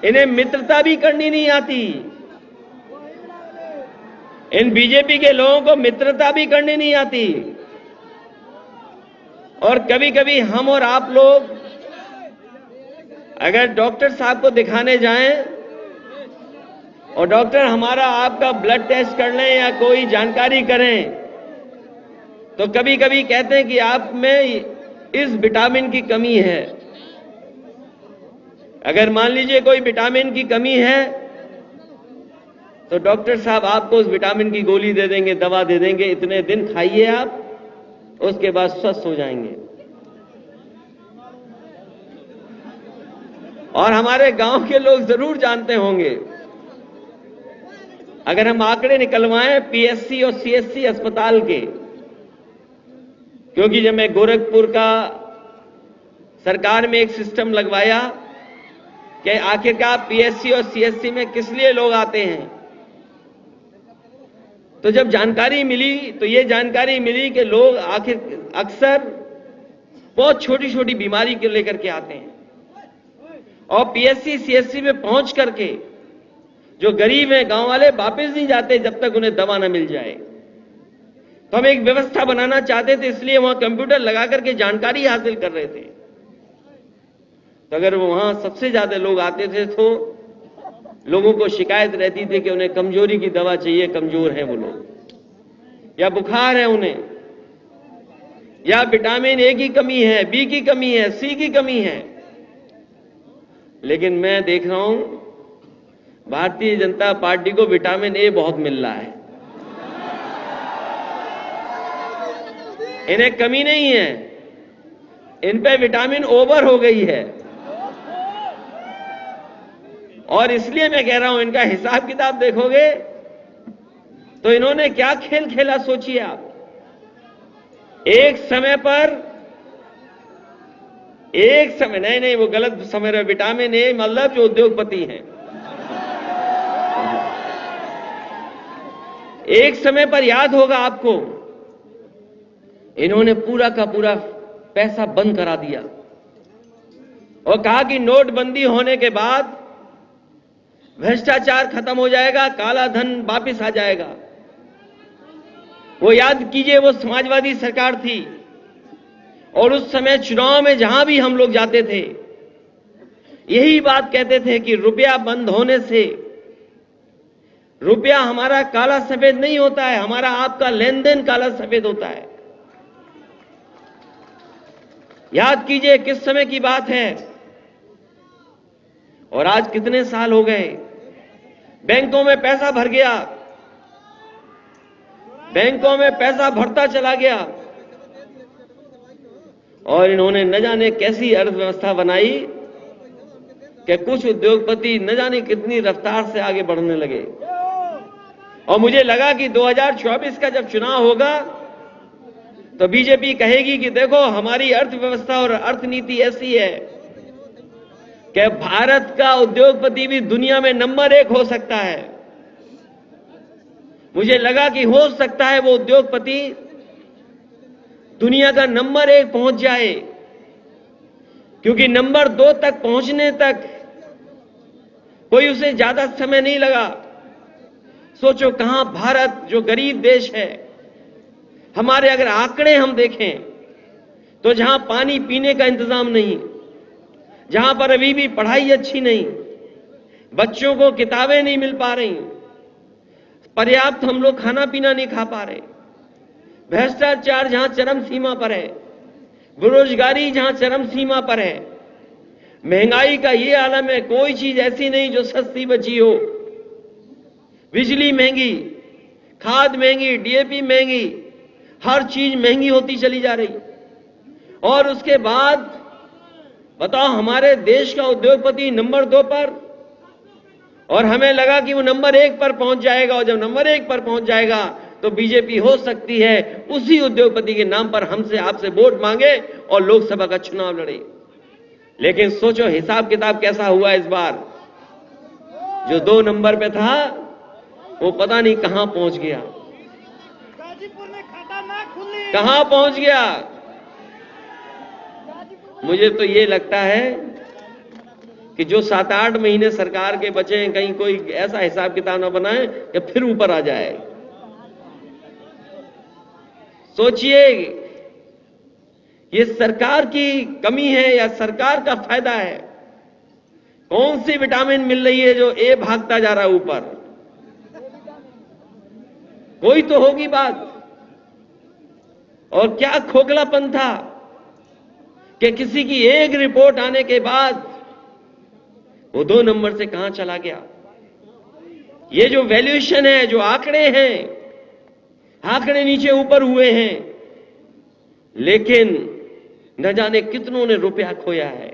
इन्हें मित्रता भी करनी नहीं आती। इन बीजेपी के लोगों को मित्रता भी करनी नहीं आती। और कभी कभी हम और आप लोग अगर डॉक्टर साहब को दिखाने जाएं और डॉक्टर हमारा आपका ब्लड टेस्ट कर लें या कोई जानकारी करें, तो कभी कभी कहते हैं कि आप में इस विटामिन की कमी है। अगर मान लीजिए कोई विटामिन की कमी है तो डॉक्टर साहब आपको उस विटामिन की गोली दे देंगे, दवा दे देंगे, इतने दिन खाइए आप, उसके बाद स्वस्थ हो जाएंगे। और हमारे गांव के लोग जरूर जानते होंगे, अगर हम आंकड़े निकलवाएं पीएससी और सीएससी अस्पताल के, क्योंकि जब मैं गोरखपुर का सरकार में एक सिस्टम लगवाया कि आखिरकार पीएससी और सीएससी में किस लिए लोग आते हैं, तो जब जानकारी मिली तो ये जानकारी मिली कि लोग आखिर अक्सर बहुत छोटी छोटी बीमारी को लेकर के आते हैं और पीएससी सीएससी में पहुंच करके जो गरीब हैं गांव वाले वापस नहीं जाते जब तक उन्हें दवा न मिल जाए। तो हम एक व्यवस्था बनाना चाहते थे, इसलिए वहां कंप्यूटर लगा करके जानकारी हासिल कर रहे थे। तो अगर वहां सबसे ज्यादा लोग आते थे तो लोगों को शिकायत रहती थी कि उन्हें कमजोरी की दवा चाहिए, कमजोर हैं वो लोग, या बुखार है उन्हें, या विटामिन ए की कमी है, बी की कमी है, सी की कमी है। लेकिन मैं देख रहा हूं भारतीय जनता पार्टी को विटामिन ए बहुत मिल रहा है, इन्हें कमी नहीं है, इन पे विटामिन ओवर हो गई है। और इसलिए मैं कह रहा हूं, इनका हिसाब किताब देखोगे तो इन्होंने क्या खेल खेला सोचिए आप। एक समय नहीं वो गलत समझ रहे, विटामिन ए मतलब जो उद्योगपति हैं, एक समय पर याद होगा आपको, इन्होंने पूरा का पूरा पैसा बंद करा दिया और कहा कि नोटबंदी होने के बाद भ्रष्टाचार खत्म हो जाएगा, काला धन वापिस आ जाएगा। वो याद कीजिए, वो समाजवादी सरकार थी और उस समय चुनाव में जहां भी हम लोग जाते थे यही बात कहते थे कि रुपया बंद होने से रुपया हमारा काला सफेद नहीं होता है, हमारा आपका लेन देन काला सफेद होता है। याद कीजिए किस समय की बात है। और आज कितने साल हो गए, बैंकों में पैसा भर गया, बैंकों में पैसा भरता चला गया और इन्होंने न जाने कैसी अर्थव्यवस्था बनाई कि कुछ उद्योगपति न जाने कितनी रफ्तार से आगे बढ़ने लगे। और मुझे लगा कि 2024 का जब चुनाव होगा तो बीजेपी कहेगी कि देखो हमारी अर्थव्यवस्था और अर्थनीति ऐसी है कि भारत का उद्योगपति भी दुनिया में नंबर 1 हो सकता है। मुझे लगा कि हो सकता है वो उद्योगपति दुनिया का नंबर 1 पहुंच जाए, क्योंकि नंबर 2 तक पहुंचने तक कोई उसे ज्यादा समय नहीं लगा। सोचो कहां भारत जो गरीब देश है, हमारे अगर आंकड़े हम देखें तो जहां पानी पीने का इंतजाम नहीं, जहां पर अभी भी पढ़ाई अच्छी नहीं, बच्चों को किताबें नहीं मिल पा रही, पर्याप्त हम लोग खाना पीना नहीं खा पा रहे, भ्रष्टाचार जहां चरम सीमा पर है, बेरोजगारी जहां चरम सीमा पर है, महंगाई का ये आलम है, कोई चीज ऐसी नहीं जो सस्ती बची हो, बिजली महंगी, खाद महंगी, डीएपी महंगी, हर चीज महंगी होती चली जा रही। और उसके बाद बताओ हमारे देश का उद्योगपति नंबर 2 पर, और हमें लगा कि वो नंबर 1 पर पहुंच जाएगा, और जब नंबर 1 पर पहुंच जाएगा तो बीजेपी हो सकती है उसी उद्योगपति के नाम पर हमसे आपसे वोट मांगे और लोकसभा का चुनाव लड़े। लेकिन सोचो हिसाब किताब कैसा हुआ इस बार। जो 2 नंबर पे था वो पता नहीं कहां पहुंच गया, कहां पहुंच गया। मुझे तो ये लगता है कि जो 7-8 महीने सरकार के बचे हैं, कहीं कोई ऐसा हिसाब किताब ना बनाए कि फिर ऊपर आ जाए। सोचिए, ये सरकार की कमी है या सरकार का फायदा है? कौन सी विटामिन मिल रही है जो ए भागता जा रहा है ऊपर? कोई तो होगी बात। और क्या खोखलापन था कि किसी की एक रिपोर्ट आने के बाद वो 2 नंबर से कहां चला गया। ये जो वैल्यूएशन है, जो आंकड़े हैं, आंकड़े नीचे ऊपर हुए हैं, लेकिन न जाने कितनों ने रुपया खोया है।